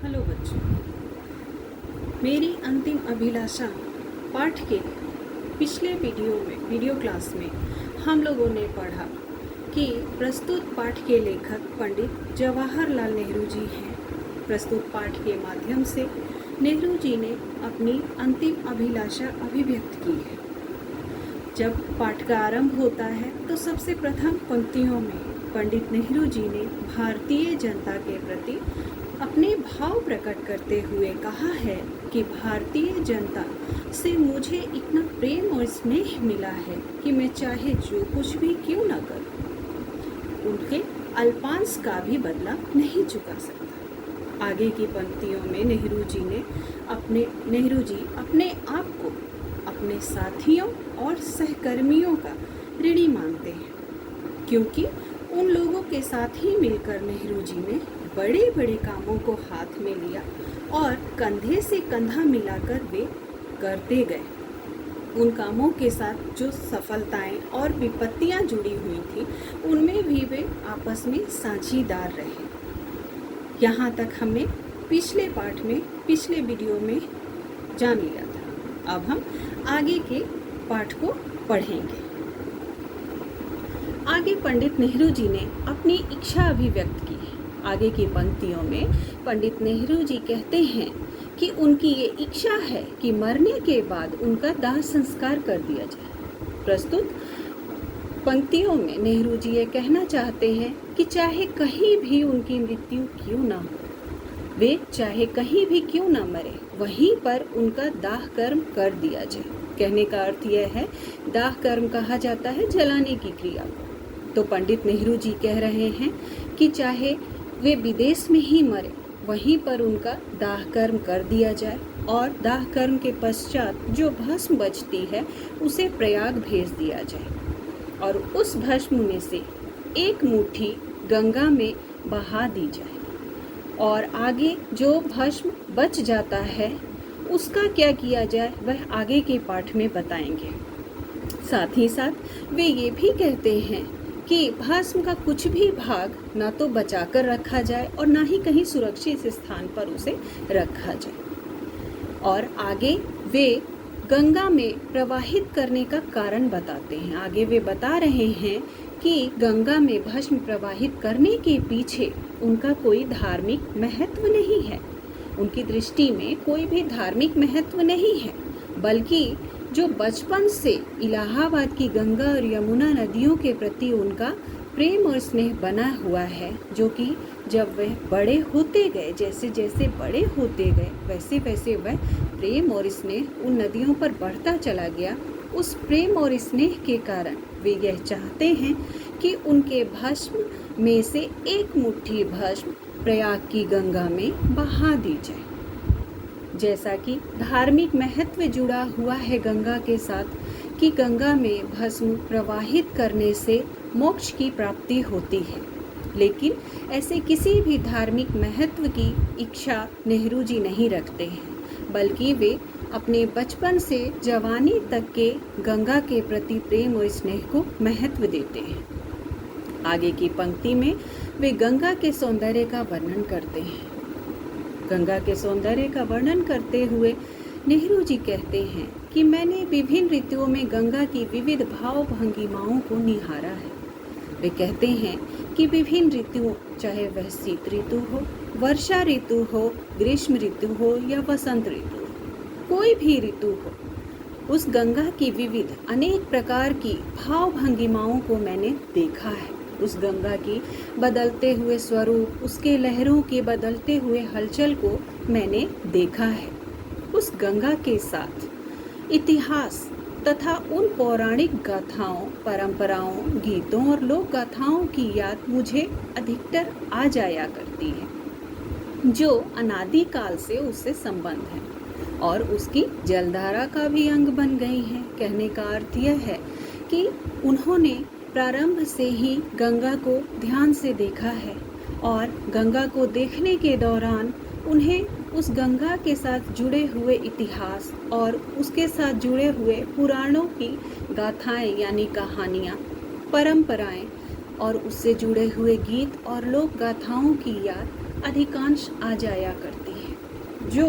Hello बच्चों, मेरी अंतिम अभिलाषा पाठ के पिछले वीडियो क्लास में हम लोगों ने पढ़ा कि प्रस्तुत पाठ के लेखक पंडित जवाहरलाल नेहरू जी हैं। प्रस्तुत पाठ के माध्यम से नेहरू जी ने अपनी अंतिम अभिलाषा अभिव्यक्त की है। जब पाठ का आरंभ होता है तो सबसे प्रथम पंक्तियों में पंडित नेहरू जी ने भारतीय जनता के प्रति अपने भाव प्रकट करते हुए कहा है कि भारतीय जनता से मुझे इतना प्रेम और स्नेह मिला है कि मैं चाहे जो कुछ भी क्यों न करूं, उनके अल्पांश का भी बदला नहीं चुका सकता। आगे की पंक्तियों में नेहरू जी अपने आप को अपने साथियों और सहकर्मियों का ऋणी मानते हैं, क्योंकि उन लोगों के साथ ही मिलकर नेहरू जी ने बड़े बड़े कामों को हाथ में लिया और कंधे से कंधा मिलाकर वे करते गए। उन कामों के साथ जो सफलताएं और विपत्तियां जुड़ी हुई थी, उनमें भी वे आपस में साझीदार रहे। यहाँ तक हमने पिछले वीडियो में जान लिया था। अब हम आगे के पाठ को पढ़ेंगे। आगे पंडित नेहरू जी ने अपनी इच्छा अभिव्यक्त की है। आगे की पंक्तियों में पंडित नेहरू जी कहते हैं कि उनकी ये इच्छा है कि मरने के बाद उनका दाह संस्कार कर दिया जाए। प्रस्तुत पंक्तियों में नेहरू जी ये कहना चाहते हैं कि चाहे कहीं भी उनकी मृत्यु क्यों ना हो, वे चाहे कहीं भी क्यों ना मरे, वहीं पर उनका दाह कर्म कर दिया जाए। कहने का अर्थ यह है, दाह कर्म कहा जाता है जलाने की क्रिया को। तो पंडित नेहरू जी कह रहे हैं कि चाहे वे विदेश में ही मरे, वहीं पर उनका दाह कर्म कर दिया जाए और दाह कर्म के पश्चात जो भस्म बचती है उसे प्रयाग भेज दिया जाए और उस भस्म में से एक मुट्ठी गंगा में बहा दी जाए और आगे जो भस्म बच जाता है उसका क्या किया जाए वह आगे के पाठ में बताएंगे। साथ ही साथ वे ये भी कहते हैं कि भस्म का कुछ भी भाग ना तो बचाकर रखा जाए और ना ही कहीं सुरक्षित स्थान पर उसे रखा जाए। और आगे वे गंगा में प्रवाहित करने का कारण बताते हैं। आगे वे बता रहे हैं कि गंगा में भस्म प्रवाहित करने के पीछे उनका कोई धार्मिक महत्व नहीं है। उनकी दृष्टि में कोई भी धार्मिक महत्व नहीं है, बल्कि जो बचपन से इलाहाबाद की गंगा और यमुना नदियों के प्रति उनका प्रेम और स्नेह बना हुआ है, जो कि जब वह बड़े होते गए, जैसे जैसे बड़े होते गए, वैसे वैसे वह प्रेम और स्नेह उन नदियों पर बढ़ता चला गया। उस प्रेम और स्नेह के कारण वे यह चाहते हैं कि उनके भस्म में से एक मुट्ठी भस्म प्रयाग की गंगा में बहा दी जाए। जैसा कि धार्मिक महत्व जुड़ा हुआ है गंगा के साथ कि गंगा में भस्म प्रवाहित करने से मोक्ष की प्राप्ति होती है, लेकिन ऐसे किसी भी धार्मिक महत्व की इच्छा नेहरू जी नहीं रखते हैं, बल्कि वे अपने बचपन से जवानी तक के गंगा के प्रति प्रेम और स्नेह को महत्व देते हैं। आगे की पंक्ति में वे गंगा के सौंदर्य का वर्णन करते हैं। गंगा के सौंदर्य का वर्णन करते हुए नेहरू जी कहते हैं कि मैंने विभिन्न ऋतुओं में गंगा की विविध भाव भंगिमाओं को निहारा है। वे कहते हैं कि विभिन्न ऋतुओं, चाहे वह शीत ऋतु हो, वर्षा ऋतु हो, ग्रीष्म ऋतु हो या वसंत ऋतु हो, कोई भी ऋतु हो, उस गंगा की विविध अनेक प्रकार की भाव भंगिमाओं को मैंने देखा है। उस गंगा की बदलते हुए स्वरूप, उसके लहरों के बदलते हुए हलचल को मैंने देखा है। उस गंगा के साथ इतिहास तथा उन पौराणिक गाथाओं, परंपराओं, गीतों और लोक गाथाओं की याद मुझे अधिकतर आ जाया करती है, जो अनादिकाल से उससे संबंध है और उसकी जलधारा का भी अंग बन गई है। कहने का अर्थ यह है कि उन्होंने प्रारंभ से ही गंगा को ध्यान से देखा है और गंगा को देखने के दौरान उन्हें उस गंगा के साथ जुड़े हुए इतिहास और उसके साथ जुड़े हुए पुराणों की गाथाएं यानी कहानियाँ, परंपराएं और उससे जुड़े हुए गीत और लोक गाथाओं की याद अधिकांश आ जाया करती है। जो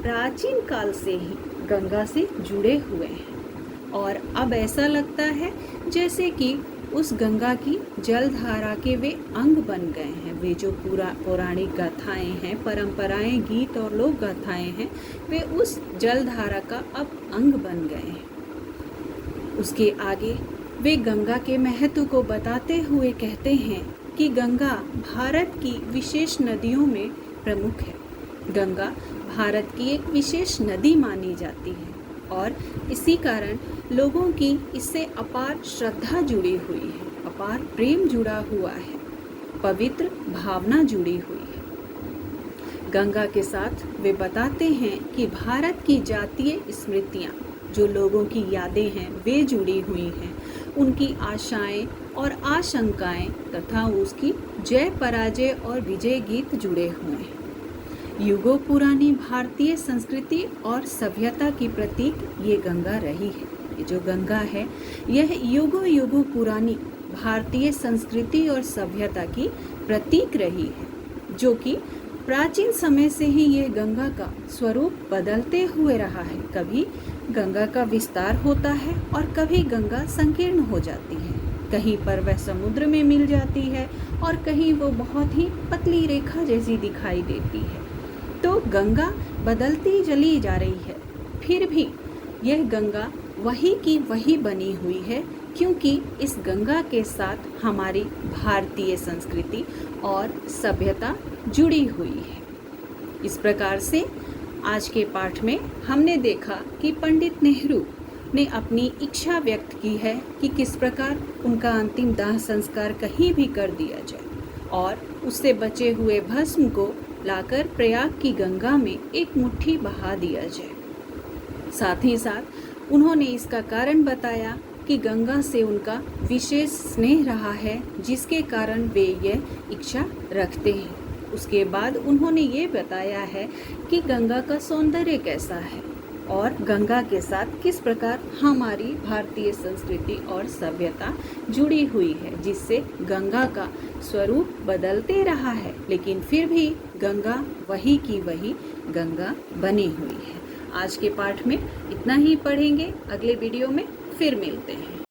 प्राचीन काल से ही गंगा से जुड़े हुए हैं और अब ऐसा लगता है जैसे कि उस गंगा की जलधारा के वे अंग बन गए हैं। वे जो पौराणिक गाथाएं हैं, परंपराएं, गीत और लोक गाथाएं हैं, वे उस जलधारा का अब अंग बन गए हैं। उसके आगे वे गंगा के महत्व को बताते हुए कहते हैं कि गंगा भारत की विशेष नदियों में प्रमुख है। गंगा भारत की एक विशेष नदी मानी जाती है और इसी कारण लोगों की इससे अपार श्रद्धा जुड़ी हुई है, अपार प्रेम जुड़ा हुआ है, पवित्र भावना जुड़ी हुई है। गंगा के साथ वे बताते हैं कि भारत की जातीय स्मृतियाँ, जो लोगों की यादें हैं, वे जुड़ी हुई हैं। उनकी आशाएं और आशंकाएं तथा उसकी जय पराजय और विजय गीत जुड़े हुए हैं। युगों पुरानी भारतीय संस्कृति और सभ्यता की प्रतीक ये गंगा रही है। ये जो गंगा है, यह युगों युगों पुरानी भारतीय संस्कृति और सभ्यता की प्रतीक रही है, जो कि प्राचीन समय से ही यह गंगा का स्वरूप बदलते हुए रहा है। कभी गंगा का विस्तार होता है और कभी गंगा संकीर्ण हो जाती है। कहीं पर वह समुद्र में मिल जाती है और कहीं वो बहुत ही पतली रेखा जैसी दिखाई देती है। तो गंगा बदलती चली जा रही है, फिर भी यह गंगा वही की वही बनी हुई है, क्योंकि इस गंगा के साथ हमारी भारतीय संस्कृति और सभ्यता जुड़ी हुई है। इस प्रकार से आज के पाठ में हमने देखा कि पंडित नेहरू ने अपनी इच्छा व्यक्त की है कि किस प्रकार उनका अंतिम दाह संस्कार कहीं भी कर दिया जाए और उससे बचे हुए भस्म को लाकर प्रयाग की गंगा में एक मुट्ठी बहा दिया जाए। साथ ही साथ उन्होंने इसका कारण बताया कि गंगा से उनका विशेष स्नेह रहा है, जिसके कारण वे यह इच्छा रखते हैं। उसके बाद उन्होंने ये बताया है कि गंगा का सौंदर्य कैसा है और गंगा के साथ किस प्रकार हमारी भारतीय संस्कृति और सभ्यता जुड़ी हुई है, जिससे गंगा का स्वरूप बदलते रहा है, लेकिन फिर भी गंगा वही की वही गंगा बनी हुई है। आज के पाठ में इतना ही पढ़ेंगे, अगले वीडियो में फिर मिलते हैं।